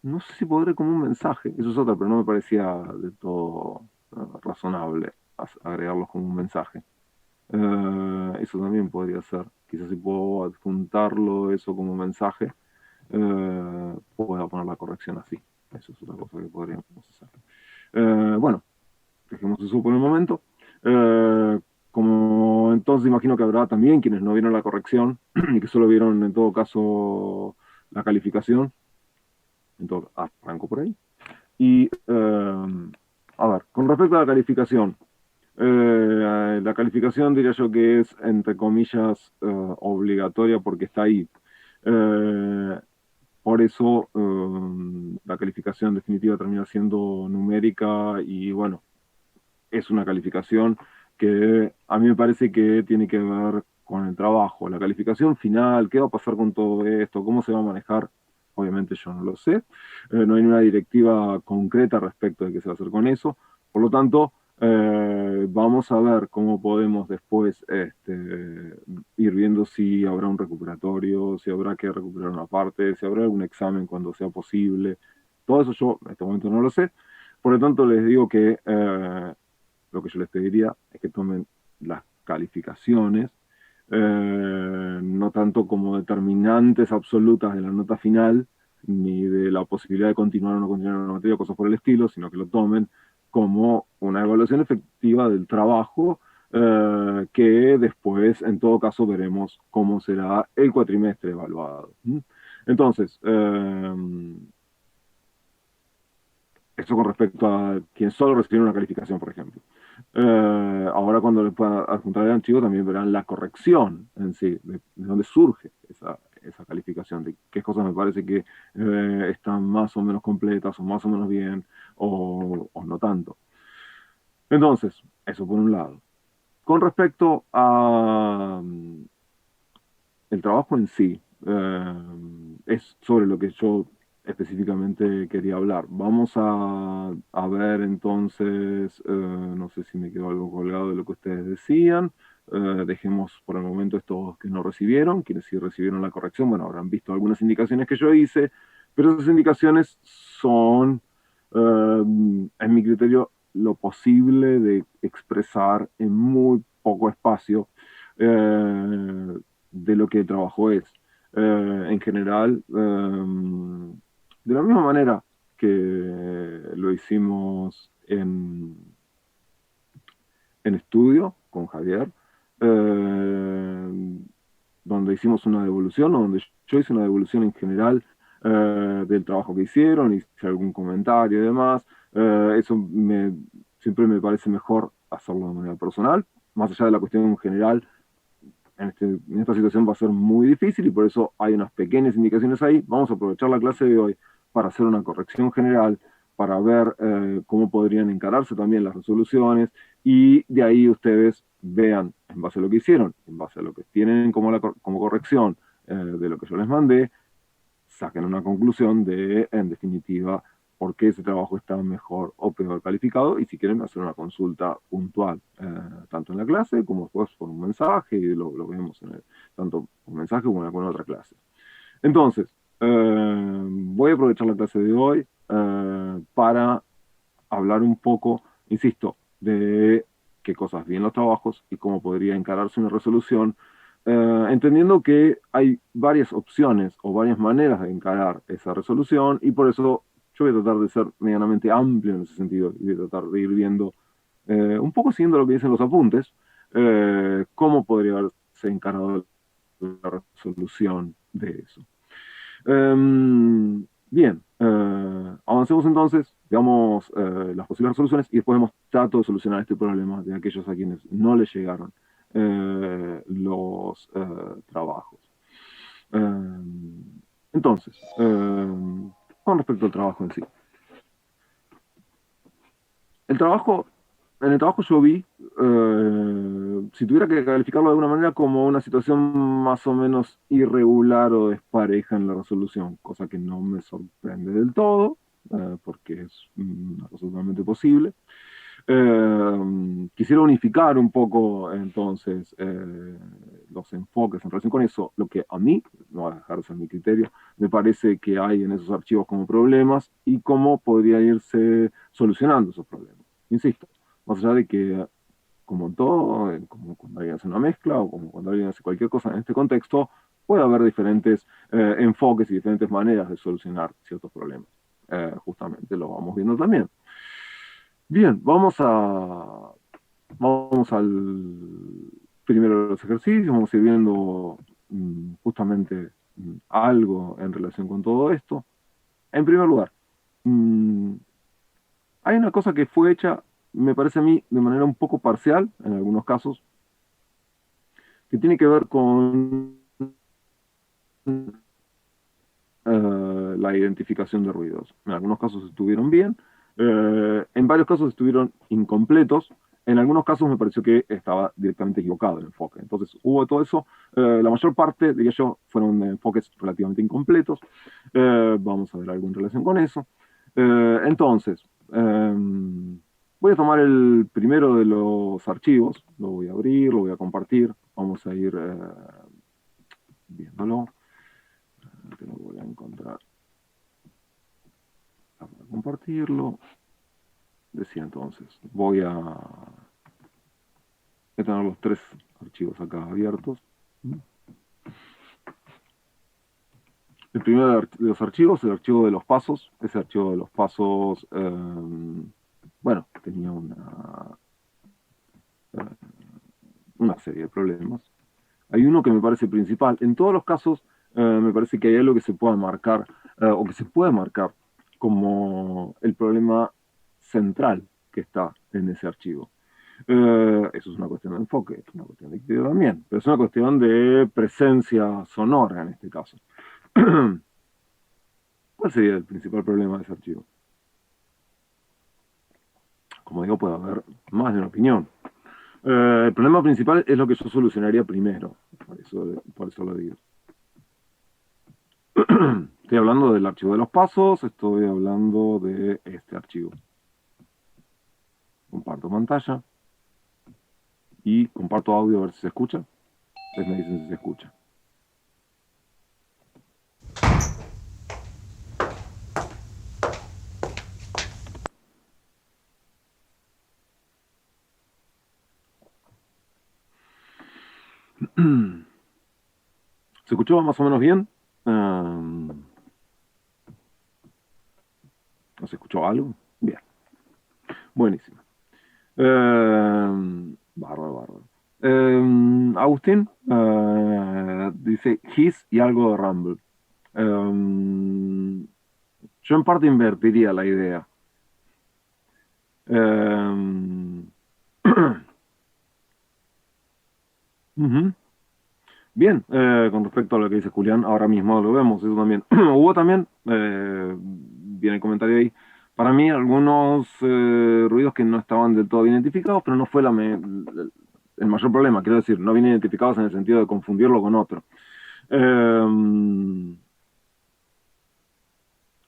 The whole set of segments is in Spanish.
no sé si podré como un mensaje, eso es otra, pero no me parecía del todo razonable agregarlos como un mensaje. Eso también podría ser. Quizás si puedo adjuntarlo eso como mensaje, pueda poner la corrección así. Eso es otra cosa que podríamos hacer. Bueno, dejemos eso por el momento. Eh, Como entonces imagino que habrá también quienes no vieron la corrección y que solo vieron en todo caso la calificación. Entonces, arranco por ahí. Y a ver, con respecto a la calificación, la calificación diría yo que es, entre comillas, obligatoria porque está ahí. Eh, por eso la calificación definitiva termina siendo numérica y bueno, es una calificación que a mí me parece que tiene que ver con el trabajo. La calificación final, qué va a pasar con todo esto, cómo se va a manejar, obviamente yo no lo sé. No hay una directiva concreta respecto de qué se va a hacer con eso. Por lo tanto, vamos a ver cómo podemos después ir viendo si habrá un recuperatorio, si habrá que recuperar una parte, si habrá algún examen cuando sea posible. Todo eso yo en este momento no lo sé. Por lo tanto, les digo que lo que yo les pediría es que tomen las calificaciones, no tanto como determinantes absolutas de la nota final, ni de la posibilidad de continuar o no continuar en la materia, cosas por el estilo, sino que lo tomen como una evaluación efectiva del trabajo, que después, en todo caso, veremos cómo será el cuatrimestre evaluado. ¿Mm? Entonces, eso con respecto a quien solo recibe una calificación, por ejemplo. Ahora cuando le puedan adjuntar el archivo también verán la corrección en sí, de dónde surge esa calificación, de qué cosas me parece que están más o menos completas o más o menos bien o no tanto. Entonces, eso por un lado. Con respecto a el trabajo en sí, es sobre lo que yo específicamente quería hablar. Vamos a ver entonces, no sé si me quedó algo colgado de lo que ustedes decían. Dejemos por el momento estos que no recibieron, quienes sí recibieron la corrección, bueno, habrán visto algunas indicaciones que yo hice, pero esas indicaciones son, en mi criterio, lo posible de expresar en muy poco espacio de lo que el trabajo es. En general, de la misma manera que lo hicimos en estudio con Javier, eh, donde hicimos una devolución, o donde yo hice una devolución en general del trabajo que hicieron, hice algún comentario y demás. Eso siempre me parece mejor hacerlo de manera personal, más allá de la cuestión en general en esta situación va a ser muy difícil y por eso hay unas pequeñas indicaciones ahí. Vamos a aprovechar la clase de hoy para hacer una corrección general, para ver cómo podrían encararse también las resoluciones y de ahí ustedes vean en base a lo que hicieron, en base a lo que tienen como corrección de lo que yo les mandé, saquen una conclusión de, en definitiva, por qué ese trabajo está mejor o peor calificado y si quieren hacer una consulta puntual, tanto en la clase como después por un mensaje, y lo vemos tanto por mensaje como en alguna otra clase. Entonces, voy a aprovechar la clase de hoy para hablar un poco, insisto, de qué cosas vi en los trabajos y cómo podría encararse una resolución, entendiendo que hay varias opciones o varias maneras de encarar esa resolución y por eso yo voy a tratar de ser medianamente amplio en ese sentido y voy a tratar de ir viendo, un poco siguiendo lo que dicen los apuntes, cómo podría haberse encarado la resolución de eso. Bien, avancemos entonces, veamos las posibles resoluciones y después vemos trato de solucionar este problema de aquellos a quienes no les llegaron los trabajos. Entonces, con respecto al trabajo en sí. El trabajo, en el trabajo yo vi, si tuviera que calificarlo de alguna manera, como una situación más o menos irregular o despareja en la resolución, cosa que no me sorprende del todo, porque es una cosa totalmente posible. Quisiera unificar un poco entonces los enfoques en relación con eso. Lo que a mí, no va a dejar de ser mi criterio, me parece que hay en esos archivos como problemas y cómo podría irse solucionando esos problemas. Insisto, más allá de que, como en todo, como cuando alguien hace una mezcla o como cuando alguien hace cualquier cosa en este contexto, puede haber diferentes enfoques y diferentes maneras de solucionar ciertos problemas. Justamente lo vamos viendo también. Bien, vamos al primero de los ejercicios, vamos a ir viendo justamente algo en relación con todo esto. En primer lugar, mm, hay una cosa que fue hecha, me parece a mí, de manera un poco parcial, en algunos casos, que tiene que ver con la identificación de ruidos. En algunos casos estuvieron bien, en varios casos estuvieron incompletos, en algunos casos me pareció que estaba directamente equivocado el enfoque. Entonces hubo todo eso, la mayor parte, diría yo, fueron enfoques relativamente incompletos. Vamos a ver algo en relación con eso. Entonces, voy a tomar el primero de los archivos, lo voy a abrir, lo voy a compartir, vamos a ir viéndolo. Te lo voy a encontrar para compartirlo. Decía entonces, voy a tener los tres archivos acá abiertos. El primero de los archivos, el archivo de los pasos. Ese archivo de los pasos, bueno, tenía una serie de problemas. Hay uno que me parece principal. En todos los casos, me parece que hay algo que se pueda marcar, o que se puede marcar como el problema central que está en ese archivo. Eso es una cuestión de enfoque, es una cuestión de criterio también, pero es una cuestión de presencia sonora en este caso. ¿Cuál sería el principal problema de ese archivo? Como digo, puede haber más de una opinión. El problema principal es lo que yo solucionaría primero, por eso lo digo. Estoy hablando del archivo de los pasos, estoy hablando de este archivo. Comparto pantalla y comparto audio a ver si se escucha. Ustedes me dicen si se escucha. ¿Se escuchó más o menos bien? ¿No se escuchó algo? Bien, buenísimo. Bárbaro, bárbaro. Agustín dice His y algo de Rumble. Yo en parte invertiría la idea. Ujú. Bien, con respecto a lo que dice Julián, ahora mismo lo vemos, eso también. Hubo también, viene el comentario ahí, para mí algunos ruidos que no estaban del todo bien identificados, pero no fue el mayor problema, quiero decir, no bien identificados en el sentido de confundirlo con otro. Eh,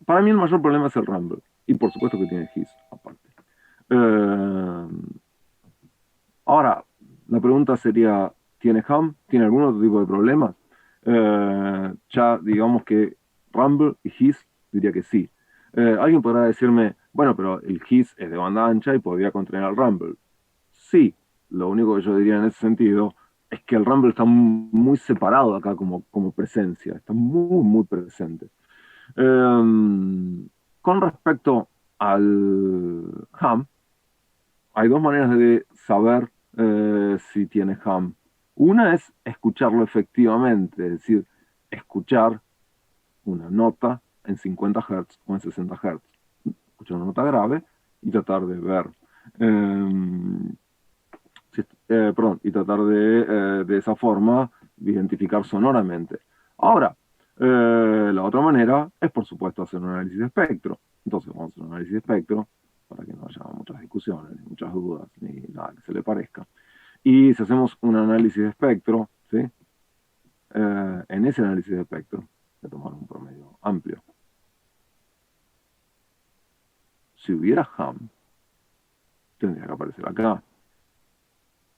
para mí el mayor problema es el rumble, y por supuesto que tiene hiss aparte. Eh, Ahora, la pregunta sería, ¿tiene hum? ¿Tiene algún otro tipo de problemas? Ya digamos que Rumble y Hiss diría que sí. Alguien podrá decirme, bueno, pero el Hiss es de banda ancha y podría contener al Rumble. Sí, lo único que yo diría en ese sentido es que el Rumble está muy separado acá como presencia, está muy, muy presente. Con respecto al hum, hay dos maneras de saber si tiene hum. Una es escucharlo efectivamente, es decir, escuchar una nota en 50 Hz o en 60 Hz. Escuchar una nota grave y tratar de ver, perdón, y tratar de esa forma de identificar sonoramente. Ahora, la otra manera es, por supuesto, hacer un análisis de espectro. Entonces, vamos a hacer un análisis de espectro para que no haya muchas discusiones, ni muchas dudas, ni nada que se le parezca. Y si hacemos un análisis de espectro, ¿sí? En ese análisis de espectro, voy a tomar un promedio amplio. Si hubiera hum, tendría que aparecer acá.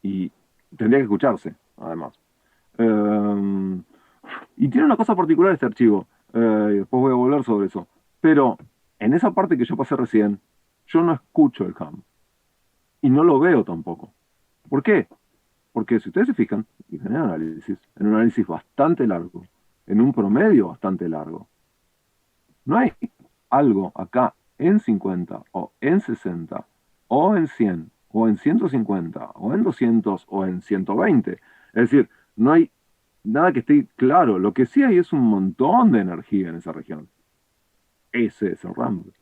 Y tendría que escucharse, además. Eh, y tiene una cosa particular este archivo, y después voy a volver sobre eso. Pero en esa parte que yo pasé recién, yo no escucho el hum. Y no lo veo tampoco. ¿Por qué? Porque si ustedes se fijan, y ven el análisis, en un análisis bastante largo, en un promedio bastante largo, no hay algo acá en 50 o en 60 o en 100 o en 150 o en 200 o en 120. Es decir, no hay nada que esté claro. Lo que sí hay es un montón de energía en esa región. Ese es el Rumble.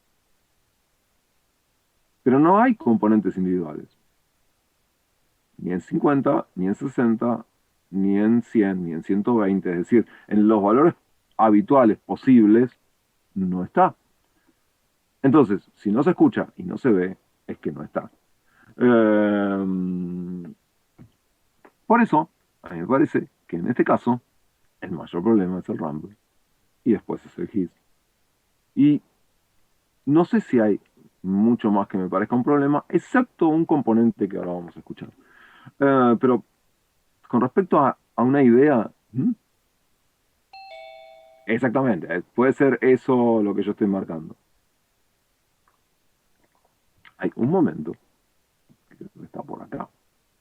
Pero no hay componentes individuales. Ni en 50, ni en 60, ni en 100, ni en 120. Es decir, en los valores habituales posibles no está. Entonces, si no se escucha y no se ve, es que no está. Eh, por eso, a mí me parece que en este caso, el mayor problema es el Rumble y después es el Hiss. Y no sé si hay mucho más que me parezca un problema, excepto un componente que ahora vamos a escuchar. Pero con respecto a una idea, ¿hmm? Exactamente, puede ser eso lo que yo estoy marcando. Hay un momento que está por acá.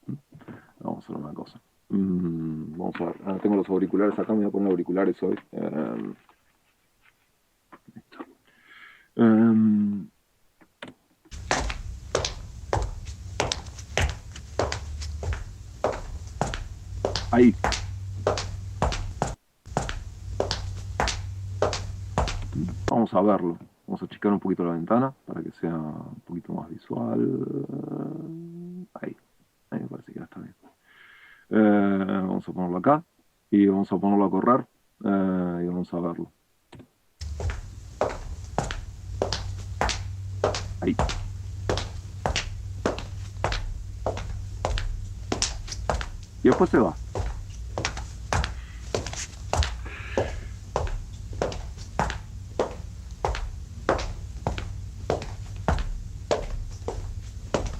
¿Hmm? Vamos a hacer una cosa. Vamos a ver, tengo los auriculares acá, me voy a poner auriculares hoy. Em, ahí, vamos a verlo. Vamos a achicar un poquito la ventana para que sea un poquito más visual. Ahí, ahí me parece que ya está bien. Vamos a ponerlo acá y vamos a ponerlo a correr y vamos a verlo. Ahí. Y después se va.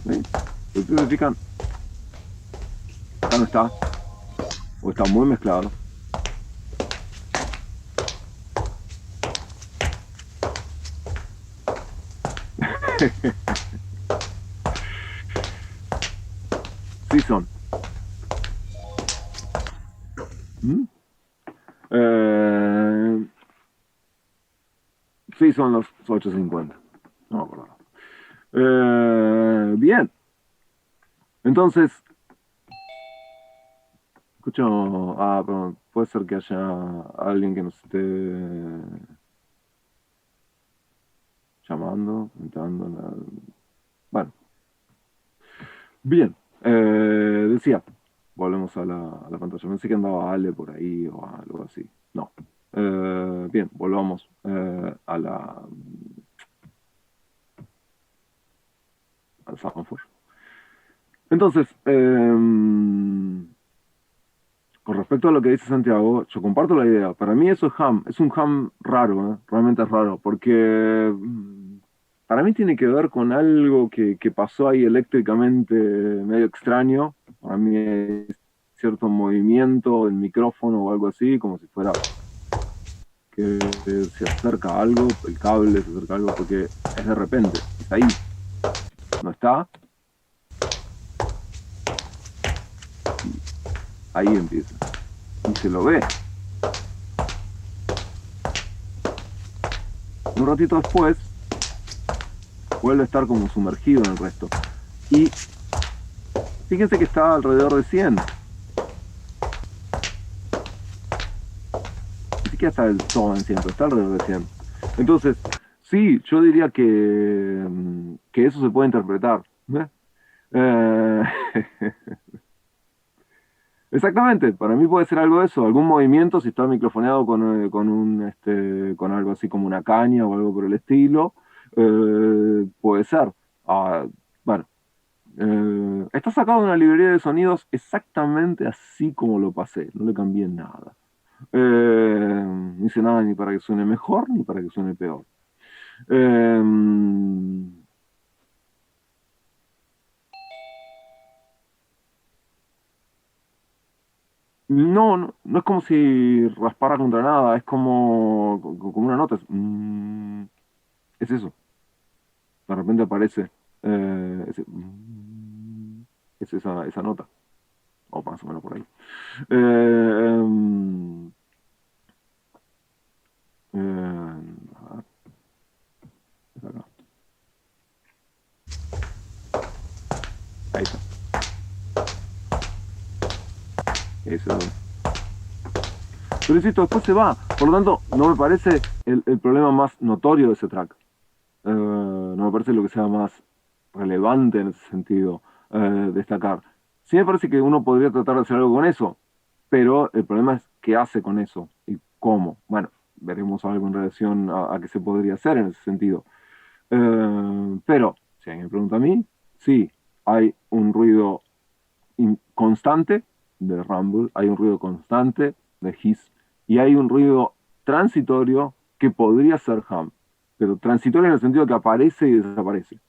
¿Sí? Si ustedes se fijan, acá no está, o está muy mezclado. Sí son. ¿Mm? Eh, sí son los 850. No me acuerdo. Bien. Entonces, escucho. Ah, perdón. Puede ser que haya alguien que nos esté llamando, entrando. Bueno, bien. Decía, volvemos a la pantalla. Pensé que andaba Ale por ahí o algo así. No. Bien, volvamos al Soundforge. Entonces, con respecto a lo que dice Santiago, yo comparto la idea. Para mí eso es un ham raro, ¿eh? Realmente es raro, porque para mí tiene que ver con algo que pasó ahí eléctricamente medio extraño. Para mí es cierto movimiento del micrófono o algo así, como si fuera que se acerca algo, el cable se acerca algo, porque es de repente, está ahí, no está, ahí empieza. Y se lo ve. Un ratito después vuelve a estar como sumergido en el resto. Y fíjense que está alrededor de 100. Ni siquiera está del todo en 100, pero está alrededor de 100. Entonces, sí, yo diría que eso se puede interpretar. ¿Eh? Eh, Exactamente, para mí puede ser algo de eso, algún movimiento si está microfoneado con algo así como una caña o algo por el estilo, puede ser. Ah, bueno, está sacado de una librería de sonidos exactamente así como lo pasé, no le cambié nada. No hice nada ni para que suene mejor ni para que suene peor. Eh, No, no, no es como si raspara contra nada, es como, como una nota. Es eso. De repente aparece es esa nota, o más o menos por ahí. Em, a ver, es acá. Ahí está. Eso. Pero insisto, después se va. Por lo tanto, no me parece el problema más notorio de ese track. No me parece lo que sea más relevante en ese sentido, destacar. Sí me parece que uno podría tratar de hacer algo con eso, pero el problema es qué hace con eso y cómo. Bueno, veremos algo en relación a qué se podría hacer en ese sentido. Pero, si alguien me pregunta a mí, sí, hay un ruido constante de rumble, hay un ruido constante de hiss y hay un ruido transitorio que podría ser hum, pero transitorio en el sentido que aparece y desaparece.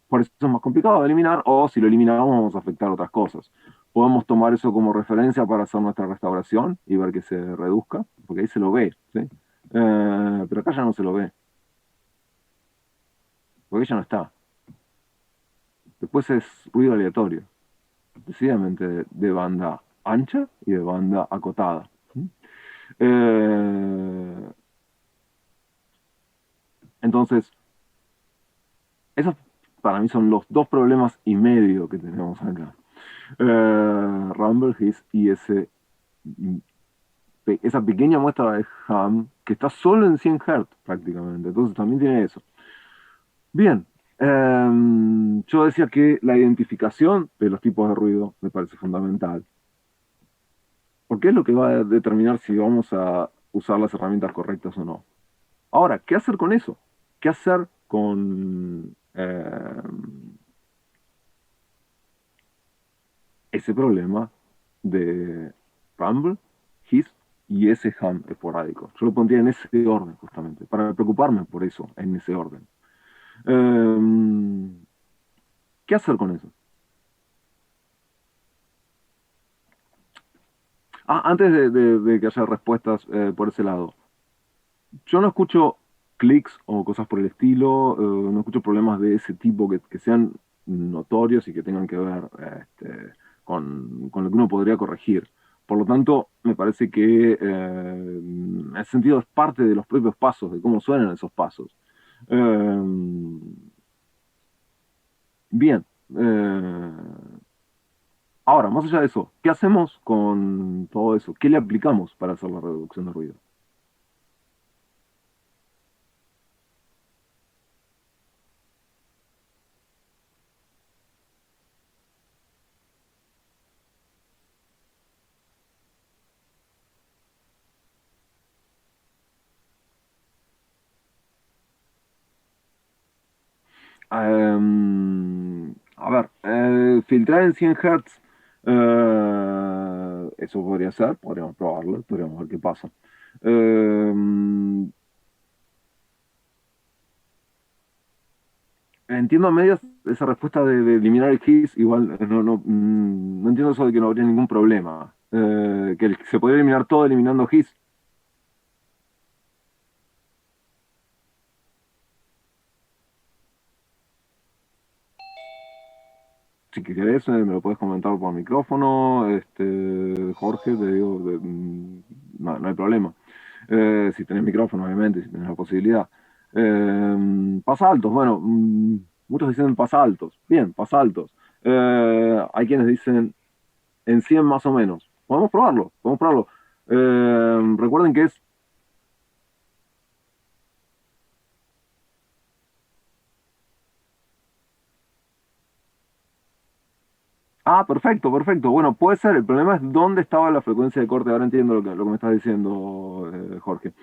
Por eso es más complicado de eliminar, o si lo eliminamos vamos a afectar otras cosas. Podemos tomar eso como referencia para hacer nuestra restauración y ver que se reduzca, porque ahí se lo ve, ¿sí? Pero acá ya no se lo ve, porque ya no está. Después es ruido aleatorio, decididamente de banda ancha y de banda acotada. ¿Sí? Eh, entonces, esos para mí son los dos problemas y medio que tenemos acá. Rumble, Hiss y esa pequeña muestra de Ham que está solo en 100 Hz prácticamente. Entonces también tiene eso. Bien, yo decía que la identificación de los tipos de ruido me parece fundamental, porque es lo que va a determinar si vamos a usar las herramientas correctas o no. Ahora, ¿qué hacer con eso? ¿Qué hacer con ese problema de Rumble, Hiss y ese Ham esporádico? Yo lo pondría en ese orden, justamente, para preocuparme por eso, en ese orden. Eh, ¿Qué hacer con eso? Ah, antes de que haya respuestas por ese lado, yo no escucho clics o cosas por el estilo, no escucho problemas de ese tipo que sean notorios y que tengan que ver con lo que uno podría corregir. Por lo tanto, me parece que en ese sentido es parte de los propios pasos, de cómo suenan esos pasos. Eh, Bien. Ahora, más allá de eso, ¿qué hacemos con todo eso? ¿Qué le aplicamos para hacer la reducción de ruido? A ver, filtrar en 100 Hz, eso podría ser, podríamos probarlo, podríamos ver qué pasa. Entiendo a medias esa respuesta de eliminar el GIS, igual no entiendo eso de que no habría ningún problema. Que se podría eliminar todo eliminando GIS. Si querés, me lo puedes comentar por micrófono, Jorge, te digo, no hay problema. Si tenés micrófono, obviamente, si tenés la posibilidad. Pasaltos, bueno, muchos dicen pasaltos. Bien, pasaltos. Hay quienes dicen en 100 más o menos. Podemos probarlo, podemos probarlo. Recuerden que es. Ah, perfecto, perfecto. Bueno, puede ser. El problema es dónde estaba la frecuencia de corte. Ahora entiendo lo que me estás diciendo, Jorge.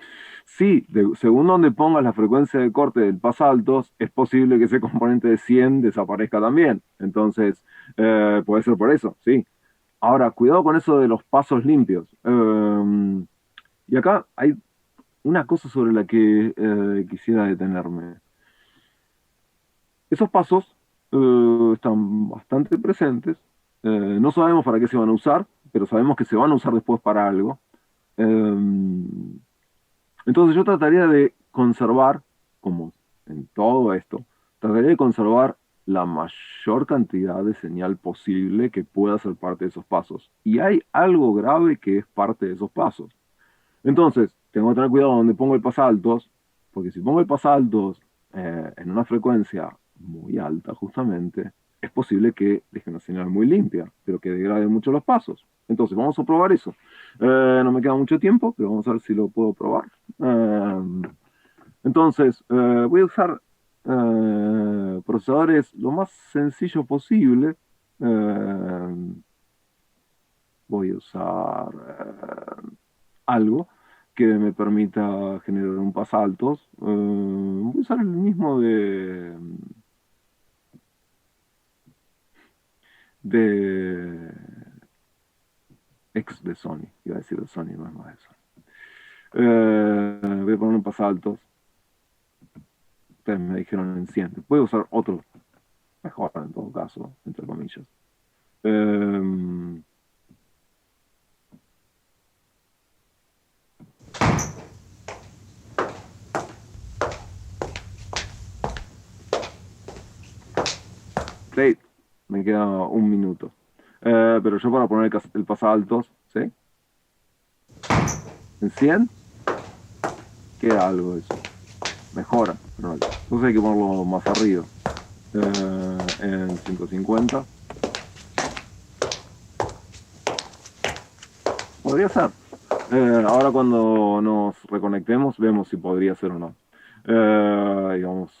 Sí, según donde pongas la frecuencia de corte del altos, es posible que ese componente de 100 desaparezca también. Entonces, puede ser por eso, sí. Ahora, cuidado con eso de los pasos limpios. Y acá hay una cosa sobre la que quisiera detenerme. Esos pasos están bastante presentes, No sabemos para qué se van a usar, pero sabemos que se van a usar después para algo. Eh, entonces yo trataría de conservar, como en todo esto, trataría de conservar la mayor cantidad de señal posible que pueda ser parte de esos pasos. Y hay algo grave que es parte de esos pasos. Entonces, tengo que tener cuidado donde pongo el pasaltos, porque si pongo el pasaltos en una frecuencia muy alta, justamente, es posible que deje una señal muy limpia, pero que degrade mucho los pasos. Entonces, vamos a probar eso. No me queda mucho tiempo, pero vamos a ver si lo puedo probar. Entonces, voy a usar procesadores lo más sencillo posible. Eh, Voy a usar algo que me permita generar un pasaltos. Voy a usar el mismo de ex de Sony. Iba a decir de Sony, no es más de Sony. Voy a poner un pasaltos. Ustedes me dijeron en 100. Voy a usar otro mejor en todo caso, entre comillas. Eh, Play, me queda un minuto. Pero yo para poner el pasaltos, ¿sí? En 100 queda algo de eso. Mejora, pero entonces hay que ponerlo más arriba. En 150. Podría ser. Ahora cuando nos reconectemos vemos si podría ser o no. Y vamos